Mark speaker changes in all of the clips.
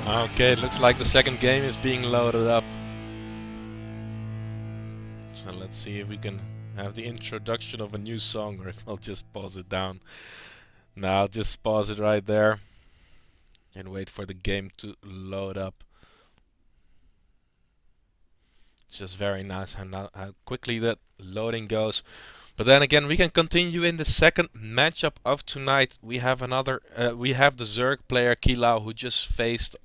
Speaker 1: Okay, looks like the second game is being loaded up. So let's see if we can have the introduction of a new song, or if I'll just pause it down. Now I'll just pause it right there and wait for the game to load up. It's just very nice how quickly that loading goes. But then again, we can continue in the second matchup of tonight. We have we have the Zerg player Kilau who just faced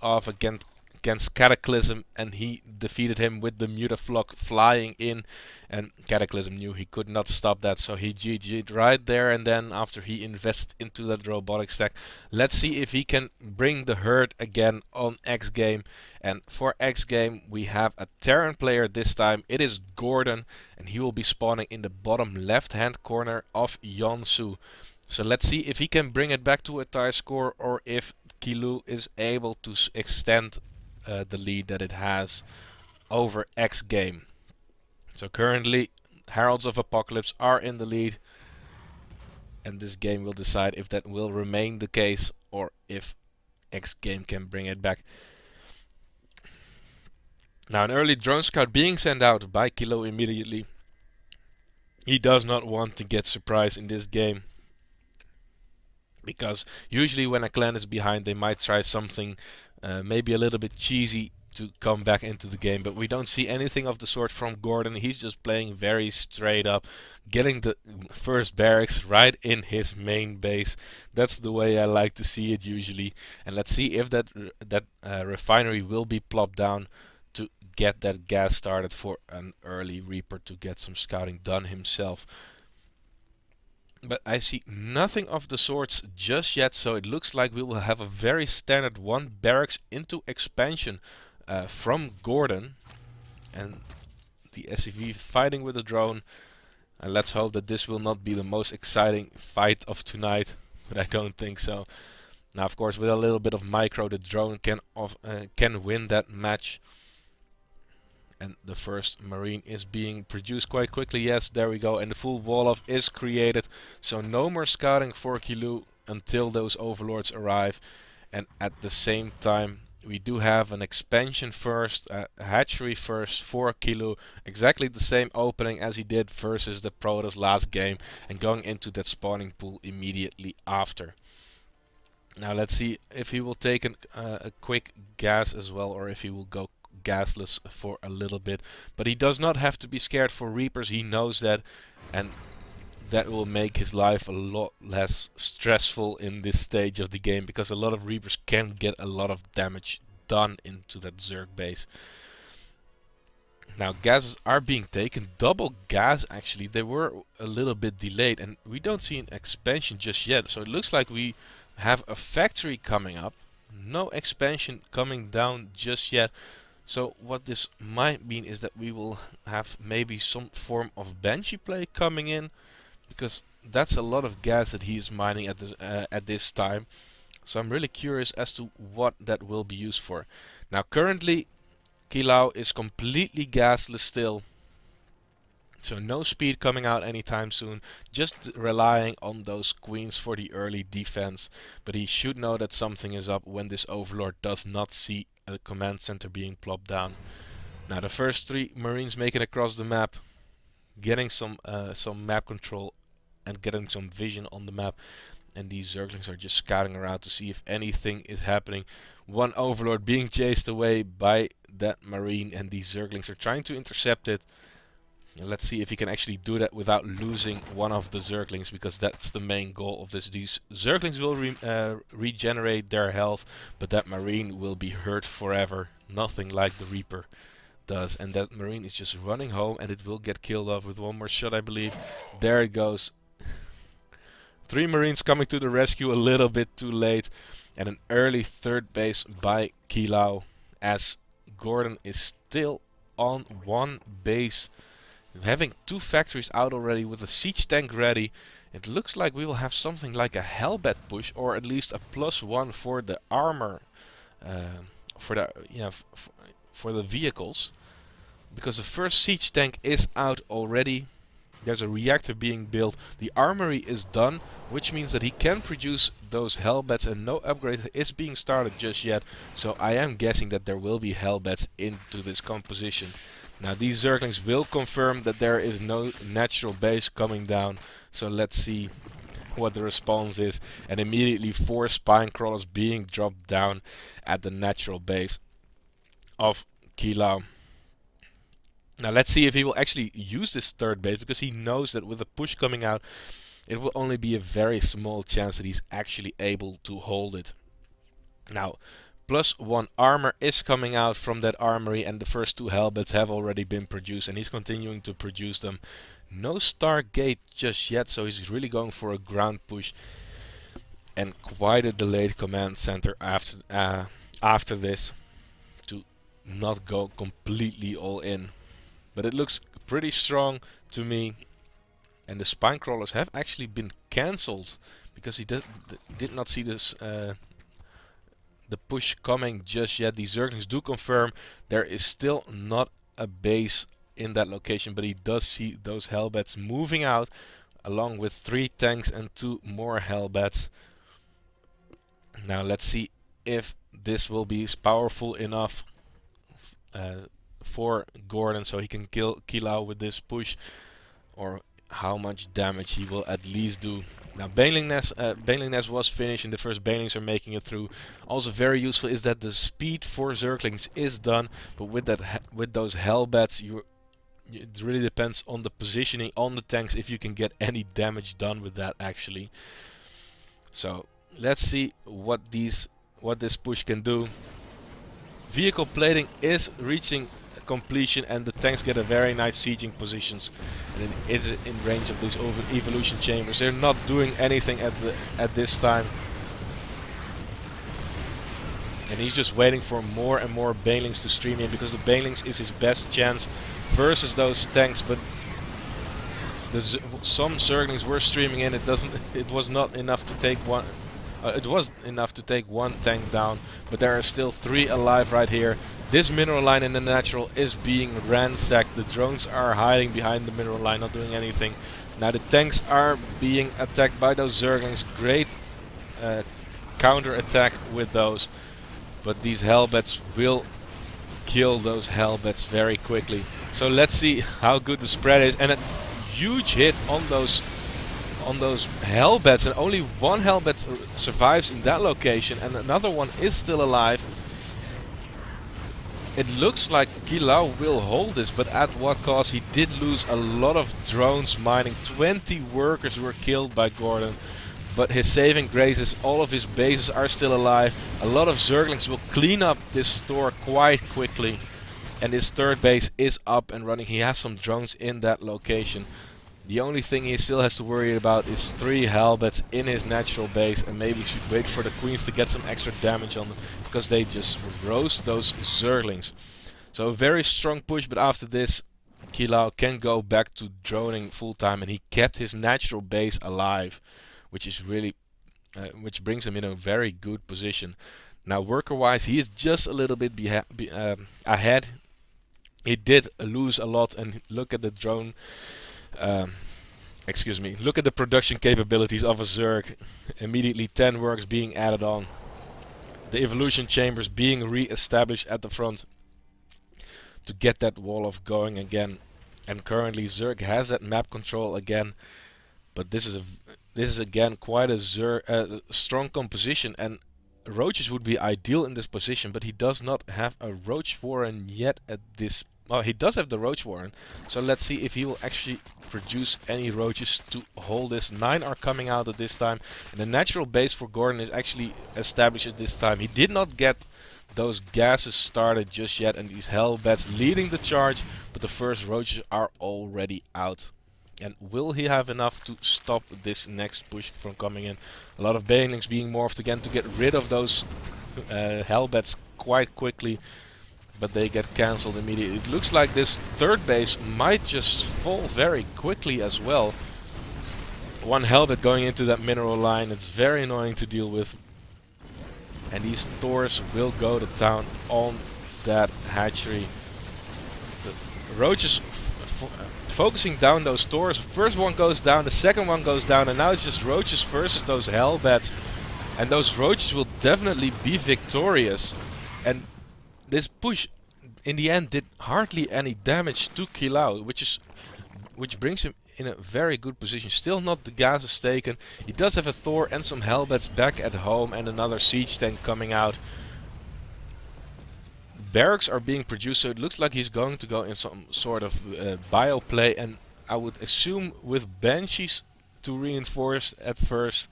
Speaker 1: off against Cataclysm, and he defeated him with the Mutaflok flying in, and Cataclysm knew he could not stop that, so he GG'd right there and then after he invested into that robotic stack. Let's see if he can bring the herd again on xGame. And for xGame we have a Terran player this time. It is Gordon, and he will be spawning in the bottom left hand corner of Yonsu. So let's see if he can bring it back to a tie score, or if Kilu is able to extend the lead that it has over xGame. So currently Heralds of Apocalypse are in the lead, and this game will decide if that will remain the case or if xGame can bring it back. Now an early drone scout being sent out by Kilo immediately. He does not want to get surprised in this game, because usually when a clan is behind they might try something maybe a little bit cheesy to come back into the game, but we don't see anything of the sort from Gordon. He's just playing very straight up, getting the first barracks right in his main base. That's the way I like to see it usually. And let's see if that refinery will be plopped down to get that gas started for an early Reaper to get some scouting done himself. But I see nothing of the sorts just yet, so it looks like we will have a very standard one barracks into expansion from Gordon, and the SCV fighting with the drone. And let's hope that this will not be the most exciting fight of tonight, but I don't think so. Now of course with a little bit of micro the drone can win that match. And the first marine is being produced quite quickly. Yes, there we go, and the full wall of is created, so no more scouting for Kilu until those overlords arrive. And at the same time we do have an expansion first, a hatchery first for Kilu, exactly the same opening as he did versus the Protoss last game, and going into that spawning pool immediately after. Now let's see if he will take a quick gas as well, or if he will go gasless for a little bit. But he does not have to be scared for Reapers, he knows that, and that will make his life a lot less stressful in this stage of the game, because a lot of Reapers can get a lot of damage done into that Zerg base. Now gases are being taken, double gas actually. They were a little bit delayed, and we don't see an expansion just yet, so it looks like we have a factory coming up. No expansion coming down just yet. So what this might mean is that we will have maybe some form of Banshee play coming in, because that's a lot of gas that he's mining at this time. So I'm really curious as to what that will be used for. Now currently Kilau is completely gasless still, so no speed coming out anytime soon, just relying on those queens for the early defense. But he should know that something is up when this overlord does not see a command center being plopped down. Now the first 3 marines make it across the map, getting some map control and getting some vision on the map, and these Zerglings are just scouting around to see if anything is happening. One overlord being chased away by that marine, and these Zerglings are trying to intercept it. And let's see if he can actually do that without losing one of the Zerglings, because that's the main goal of this. These Zerglings will regenerate their health, but that marine will be hurt forever. Nothing like the Reaper does. And that marine is just running home, and it will get killed off with one more shot, I believe. There it goes. 3 marines coming to the rescue a little bit too late, and an early third base by Kilau, as Gordon is still on one base, having 2 factories out already with a siege tank ready. It looks like we will have something like a hellbat push, or at least a +1 for the armor, for the vehicles, because the first siege tank is out already. There's a reactor being built. The armory is done, which means that he can produce those hellbats, and no upgrade is being started just yet. So I am guessing that there will be hellbats into this composition. Now these Zerglings will confirm that there is no natural base coming down. So let's see what the response is. And immediately 4 spine crawlers being dropped down at the natural base of Kilau. Now let's see if he will actually use this third base, because he knows that with the push coming out, it will only be a very small chance that he's actually able to hold it. Now, +1 armor is coming out from that armory, and the first 2 hellbats have already been produced, and he's continuing to produce them. No star gate just yet, so he's really going for a ground push, and quite a delayed command center after this, to not go completely all in. But it looks pretty strong to me, and the spine crawlers have actually been cancelled because he did not see this the push coming just yet. These Zerglings do confirm there is still not a base in that location, but he does see those hellbats moving out along with 3 tanks and 2 more hellbats. Now let's see if this will be powerful enough for Gordon, so he can kill Kilau with this push, or how much damage he will at least do. Now Baneling Nest was finished, and the first Banelings are making it through. Also very useful is that the speed for Zerglings is done, but with those hellbats, it really depends on the positioning on the tanks if you can get any damage done with that actually. So let's see what this push can do. Vehicle plating is reaching completion, and the tanks get a very nice sieging positions, and it is in range of these evolution chambers. They're not doing anything at this time, and he's just waiting for more and more Banelings to stream in, because the Banelings is his best chance versus those tanks. But some Zerglings were streaming in. It was not enough to take one. It was enough to take 1 tank down, but there are still 3 alive right here. This mineral line in the natural is being ransacked. The drones are hiding behind the mineral line, not doing anything. Now the tanks are being attacked by those Zerglings. Great counter attack with those, but these hellbats will kill those hellbats very quickly. So let's see how good the spread is, and a huge hit on those hellbats, and only 1 hellbat survives in that location, and another one is still alive. It looks like Kilau will hold this, but at what cost? He did lose a lot of drones mining. 20 workers were killed by Gordon, but his saving grace is all of his bases are still alive. A lot of Zerglings will clean up this store quite quickly, and his third base is up and running. He has some drones in that location. The only thing he still has to worry about is 3 hellbats in his natural base, and maybe we should wait for the queens to get some extra damage on them, because they just roast those Zerglings. So a very strong push, but after this Kilau can go back to droning full time, and he kept his natural base alive, which is really which brings him in a very good position. Now worker wise, he is just a little bit ahead. He did lose a lot, and look at the drone. Look at the production capabilities of a Zerg. Immediately 10 works being added on. The evolution chambers being re-established at the front to get that wall off going again. And currently Zerg has that map control again, but this is again quite a strong composition, and roaches would be ideal in this position, but he does not have a roach warren yet at this. Oh, he does have the roach warren, so let's see if he will actually produce any roaches to hold this. 9 are coming out at this time, and the natural base for Gordon is actually established at this time. He did not get those gases started just yet, and these hellbats leading the charge, but the first roaches are already out. And will he have enough to stop this next push from coming in? A lot of Banelings being morphed again to get rid of those hellbats quite quickly, but they get cancelled immediately. It looks like this third base might just fall very quickly as well. 1 hellbat going into that mineral line. It's very annoying to deal with. And these Thors will go to town on that hatchery. The roaches focusing down those Thors. First one goes down, the second one goes down, and now it's just Roaches versus those Hellbats. And those Roaches will definitely be victorious. And this push, in the end, did hardly any damage to Kilau, which brings him in a very good position. Still not the gas is taken. He does have a Thor and some Hellbats back at home, and another siege tank coming out. Barracks are being produced, so it looks like he's going to go in some sort of bio play, and I would assume with Banshees to reinforce at first.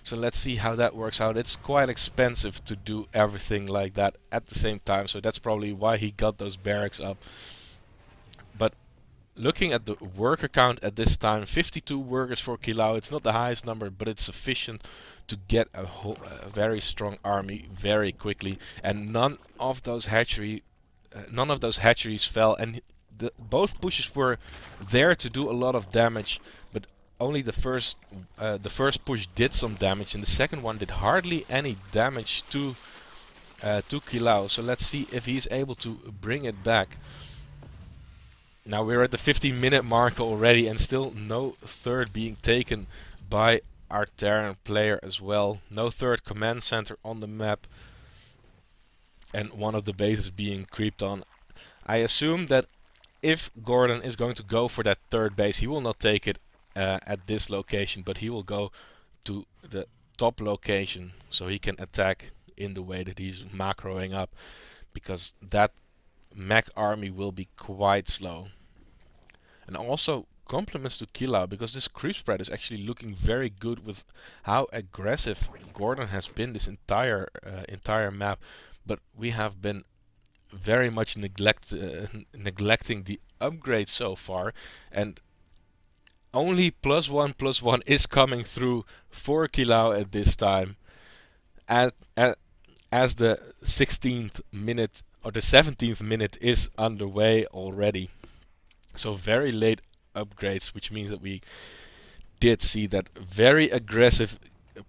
Speaker 1: So let's see how that works out. It's quite expensive to do everything like that at the same time, so that's probably why he got those barracks up. But looking at the worker count at this time, 52 workers for Kilau. It's not the highest number, but it's sufficient to get a very strong army very quickly. And none of those hatcheries fell, and both pushes were there to do a lot of damage, but only the first push did some damage, and the second one did hardly any damage to Kilau. So let's see if he's able to bring it back. Now we're at the 15-minute mark already, and still no third being taken by our Terran player as well. No third command center on the map, and one of the bases being creeped on. I assume that if Gordon is going to go for that third base, he will not take it at this location, but he will go to the top location so he can attack in the way that he's macroing up, because that mech army will be quite slow. And also compliments to Kilau, because this creep spread is actually looking very good with how aggressive Gordon has been this entire map. But we have been very much neglecting the upgrades so far, and only +1/+1 is coming through for Kilau at this time, as the 16th minute or the 17th minute is underway already. So very late upgrades, which means that we did see that very aggressive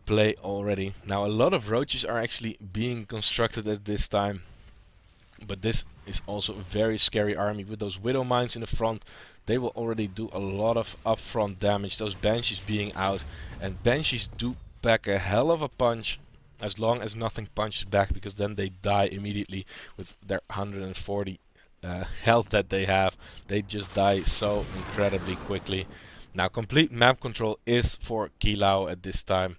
Speaker 1: play already. Now a lot of roaches are actually being constructed at this time, but this is also a very scary army with those widow mines in the front. They will already do a lot of upfront damage, those banshees being out, and banshees do pack a hell of a punch as long as nothing punches back, because then they die immediately with their 140 health that they have. They just die so incredibly quickly. Now complete map control is for Kilau at this time,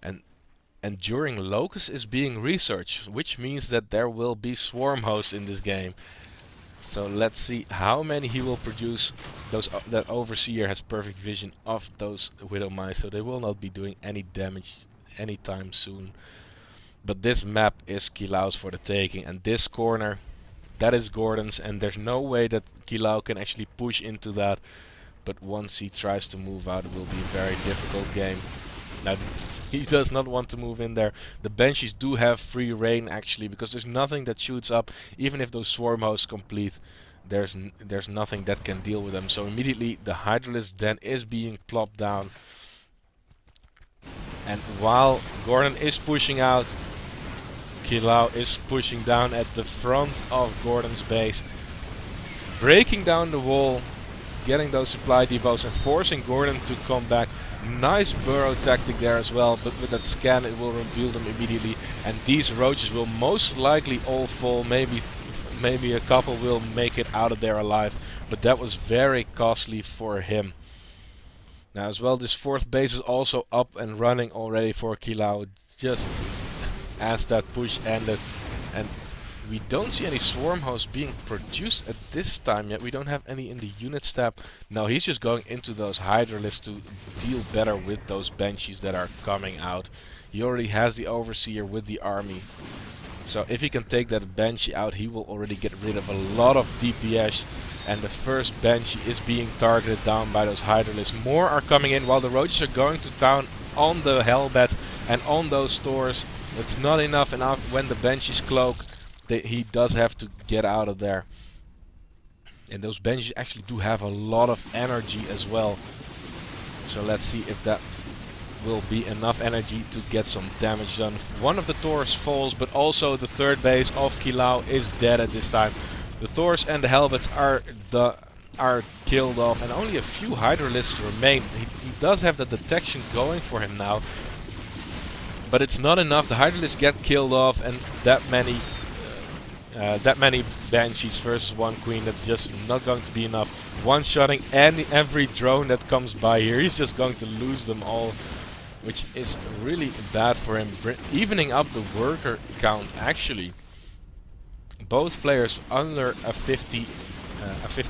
Speaker 1: and Enduring Locust is being researched, which means that there will be swarm hosts in this game. So let's see how many he will produce. That Overseer has perfect vision of those Widow Mines, so they will not be doing any damage anytime soon. But this map is Kilau's for the taking, and this corner, that is Gordon's, and there's no way that Kilau can actually push into that. But once he tries to move out, it will be a very difficult game. Now, he does not want to move in there. The Banshees do have free reign actually, because there's nothing that shoots up. Even if those swarm hosts complete, there's nothing that can deal with them. So immediately the Hydralisk then is being plopped down. And while Gordon is pushing out, Kilau is pushing down at the front of Gordon's base, breaking down the wall, getting those supply depots and forcing Gordon to come back. Nice burrow tactic there as well, but with that scan it will reveal them immediately, and these roaches will most likely all fall. Maybe a couple will make it out of there alive, but that was very costly for him. Now as well, this fourth base is also up and running already for Kilau, just as that push ended, and we don't see any swarm hosts being produced at this time yet. We don't have any in the unit stab. No, he's just going into those Hydralisks to deal better with those Banshees that are coming out. He already has the Overseer with the army, so if he can take that Banshee out, he will already get rid of a lot of DPS. And the first Banshee is being targeted down by those Hydralisks. More are coming in while the Roaches are going to town on the Hellbat and on those stores. It's not enough, and when the Banshees cloak, he does have to get out of there. And those Banshees actually do have a lot of energy as well. So let's see if that will be enough energy to get some damage done. One of the Thors falls, but also the third base of Kilau is dead at this time. The Thors and the Hellbats are are killed off, and only a few Hydralisks remain. He does have the detection going for him now, but it's not enough. The Hydralisks get killed off, and that many Banshees versus one Queen, that's just not going to be enough. One-shotting every drone that comes by here, he's just going to lose them all, which is really bad for him. Evening up the worker count, actually. Both players under a 50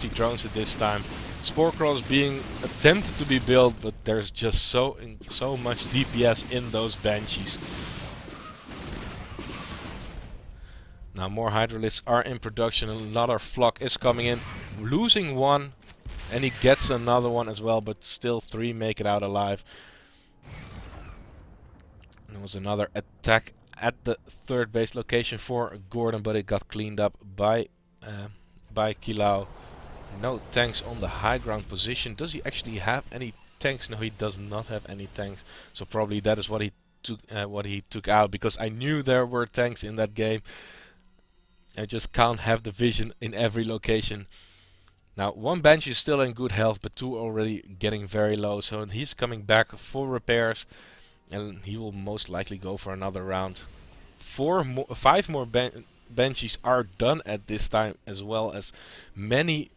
Speaker 1: drones at this time. Spore crawls being attempted to be built, but there's just so much DPS in those Banshees. Now more Hydralisks are in production, another flock is coming in, losing one, and he gets another one as well, but still 3 make it out alive. There was another attack at the third base location for Gordon, but it got cleaned up by Kilau. No tanks on the high ground position. Does he actually have any tanks? No, he does not have any tanks. So probably that is what he took out, because I knew there were tanks in that game. I just can't have the vision in every location. Now one Banshee is still in good health, but 2 already getting very low, so he's coming back for repairs, and he will most likely go for another round. 5 more Banshees are done at this time, as well as many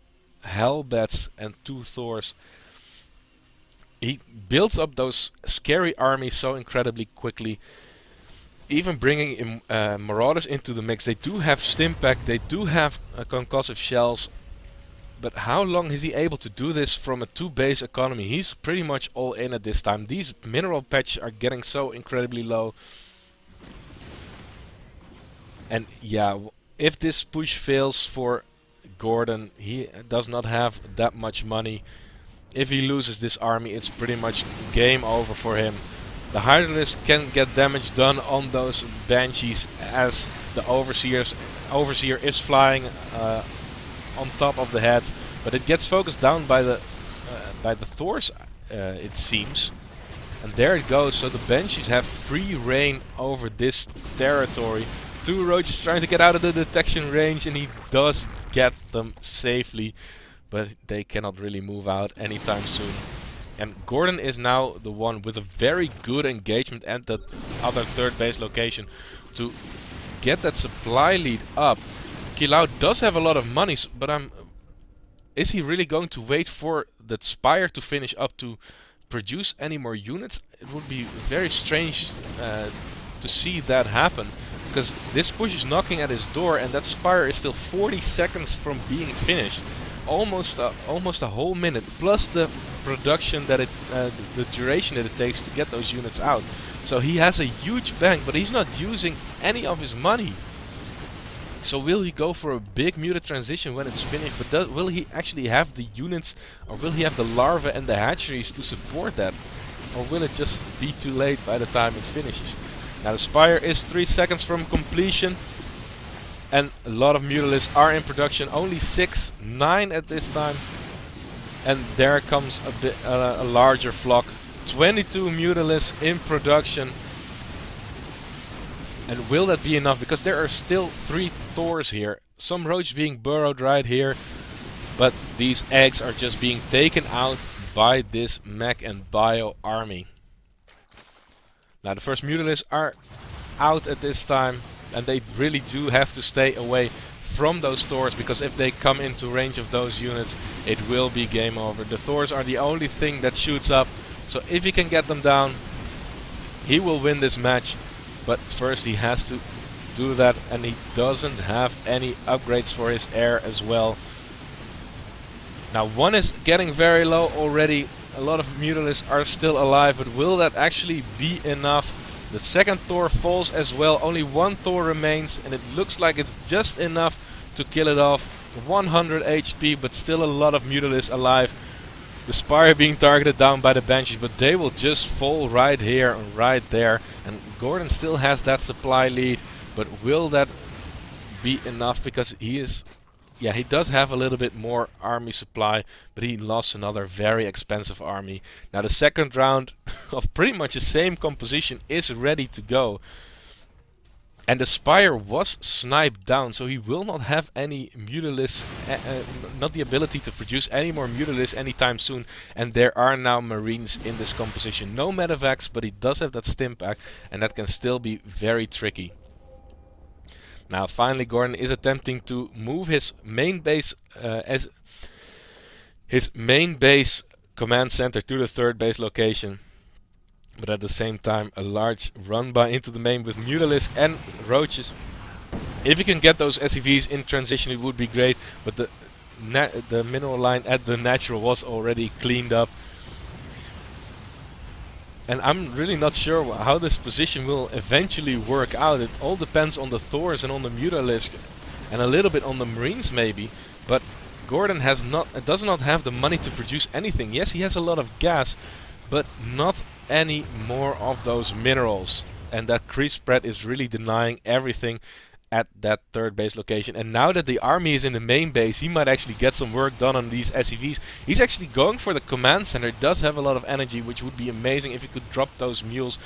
Speaker 1: Hellbats and 2 Thors. He builds up those scary armies so incredibly quickly. Even bringing Marauders into the mix. They do have Stimpack, they do have concussive shells, but how long is he able to do this from a 2 base economy? He's pretty much all in at this time. These mineral patches are getting so incredibly low. And yeah, if this push fails for Gordon, he does not have that much money. If he loses this army, it's pretty much game over for him. The Hydralisk can get damage done on those Banshees, as the Overseer is flying on top of the heads, but it gets focused down by the Thors, it seems. And there it goes. So the Banshees have free reign over this territory. 2 Roaches trying to get out of the detection range, and he does get them safely, but they cannot really move out anytime soon. And Gordon is now the one with a very good engagement at the other third base location to get that supply lead up. Kilau does have a lot of money, but is he really going to wait for that Spire to finish up to produce any more units? It would be very strange to see that happen, because this push is knocking at his door, and that Spire is still 40 seconds from being finished. Almost a whole minute, plus the production that the duration that it takes to get those units out. So he has a huge bank, but he's not using any of his money. So will he go for a big muted transition when it's finished? But will he actually have the units, or will he have the larvae and the hatcheries to support that? Or will it just be too late by the time it finishes? Now the Spire is 3 seconds from completion, and a lot of Mutalisks are in production. Only 9 at this time. And there comes a larger flock. 22 Mutalisks in production. And will that be enough? Because there are still 3 Thors here. Some Roaches being burrowed right here. But these eggs are just being taken out by this mech and bio army. Now the first Mutalisks are out at this time. And they really do have to stay away from those Thors, because if they come into range of those units, it will be game over. The Thors are the only thing that shoots up, so if he can get them down, he will win this match. But first he has to do that, and he doesn't have any upgrades for his heir as well. Now 1 is getting very low already. A lot of Mutalisks are still alive, but will that actually be enough? The second Thor falls as well. Only 1 Thor remains, and it looks like it's just enough to kill it off. 100 HP, but still a lot of Mutalisks alive. The Spire being targeted down by the Banshees, but they will just fall right here and right there. And Gordon still has that supply lead, but will that be enough? Because he does have a little bit more army supply, but he lost another very expensive army. Now the second round of pretty much the same composition is ready to go. And the Spire was sniped down, so he will not have any Mutalisks, not the ability to produce any more Mutalisks anytime soon. And there are now Marines in this composition. No Medivacs, but he does have that Stim Pack, and that can still be very tricky. Now finally Gordon is attempting to move his main base command center to the third base location. But at the same time a large run by into the main with Mutalisk and Roaches. If you can get those SCVs in transition it would be great, but the mineral line at the natural was already cleaned up. And I'm really not sure how this position will eventually work out. It all depends on the Thors and on the Mutalisk and a little bit on the Marines maybe. But Gordon does not have the money to produce anything. Yes, he has a lot of gas, but not any more of those minerals. And that creep spread is really denying everything at that third base location. And now that the army is in the main base, he might actually get some work done on these SCVs. He's actually going for the command center. It does have a lot of energy, which would be amazing if he could drop those mules.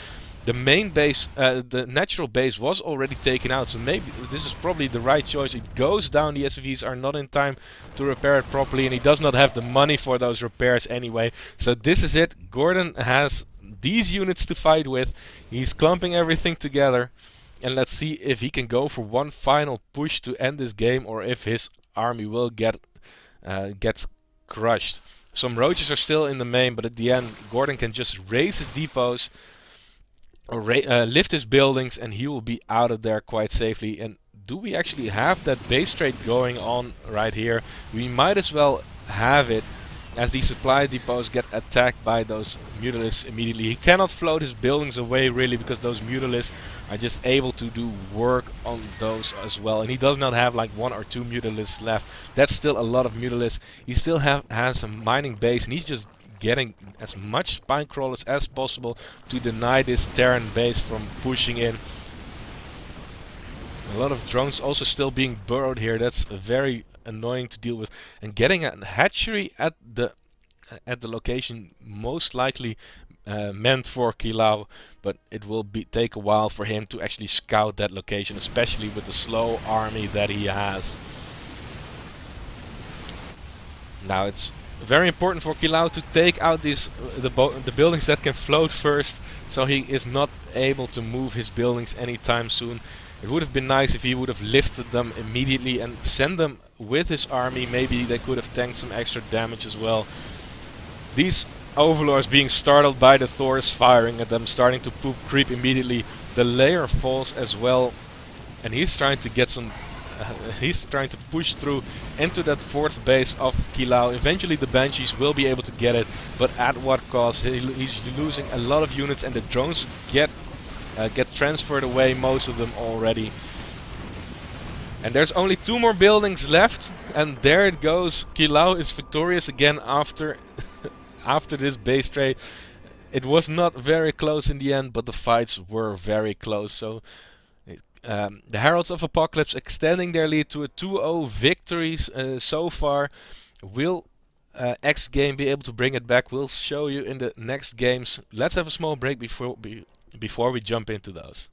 Speaker 1: The main base, the natural base was already taken out, so maybe this is probably the right choice. It goes down, the SCVs are not in time to repair it properly, and he does not have the money for those repairs anyway. So this is it. Gordon has these units to fight with. He's clumping everything together. And let's see if he can go for one final push to end this game, or if his army will get crushed. Some Roaches are still in the main, but at the end Gordon can just raise his depots or lift his buildings, and he will be out of there quite safely. And do we actually have that base trade going on right here? We might as well have it, as these supply depots get attacked by those Mutalisks immediately. He cannot float his buildings away really, because those Mutalisks are just able to do work on those as well. And he does not have like 1 or 2 Mutalisks left. That's still a lot of Mutalisks. He still has a mining base, and he's just getting as much spine crawlers as possible to deny this Terran base from pushing in. A lot of drones also still being burrowed here. That's very annoying to deal with. And getting a hatchery at the location most likely meant for Kilau, but it will take a while for him to actually scout that location, especially with the slow army that he has. Now it's very important for Kilau to take out these the buildings that can float first, so he is not able to move his buildings anytime soon. It would have been nice if he would have lifted them immediately and sent them with his army. Maybe they could have tanked some extra damage as well. These overlords being startled by the Thors firing at them, starting to poop creep immediately. The layer falls as well, and he's trying to get some. He's trying to push through into that fourth base of Kilau. Eventually the Banshees will be able to get it, but at what cost? He's losing a lot of units, and the drones get transferred away, most of them already. And there's only 2 more buildings left, and there it goes. Kilau is victorious again after after this base trade. It was not very close in the end, but the fights were very close. So the Heralds of Apocalypse extending their lead to a 2-0 victories so far. Will xGame be able to bring it back? We'll show you in the next games. Let's have a small break before we jump into those.